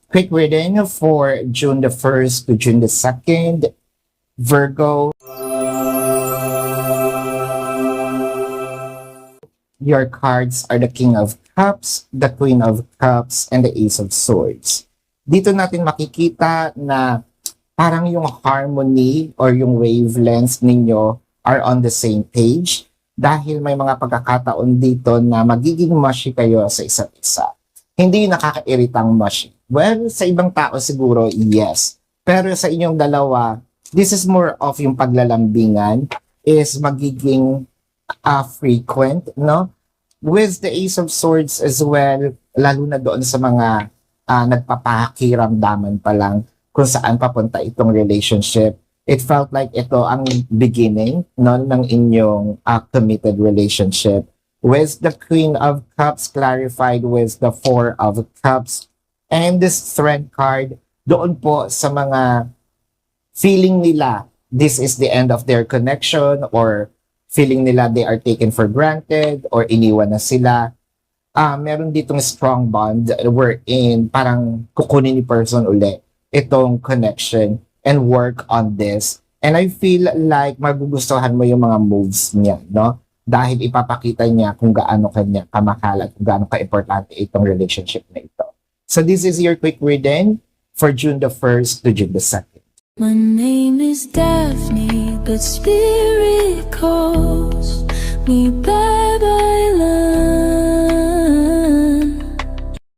Quick reading for June the 1st to June the 2nd. Virgo, your cards are the King of Cups, the Queen of Cups, and the Ace of Swords. Dito natin makikita na parang yung harmony or yung wavelengths ninyo are on the same page dahil may mga pagkakataon dito na magiging mushy kayo sa isa't isa. Hindi yung nakakairitang mushy. Well, sa ibang tao siguro, yes. Pero sa inyong dalawa, this is more of yung paglalambingan is magiging frequent, no? With the Ace of Swords as well, lalo na doon sa mga nagpapakiramdaman pa lang kung saan papunta itong relationship. It felt like ito ang beginning, no, ng inyong committed relationship. With the Queen of Cups clarified with the Four of Cups. And this Strength card, doon po sa mga feeling nila this is the end of their connection or feeling nila they are taken for granted or iniwan na sila. Meron ditong strong bond wherein parang kukunin ni person uli itong connection and work on this. And I feel like magugustuhan mo yung mga moves niya, no? Dahil ipapakita niya kung gaano kanya kamahal at kung gaano ka-importante itong relationship na ito. So this is your quick reading for June the 1st to June the 2nd. My name is Daphne, but spirit calls me bye bye love.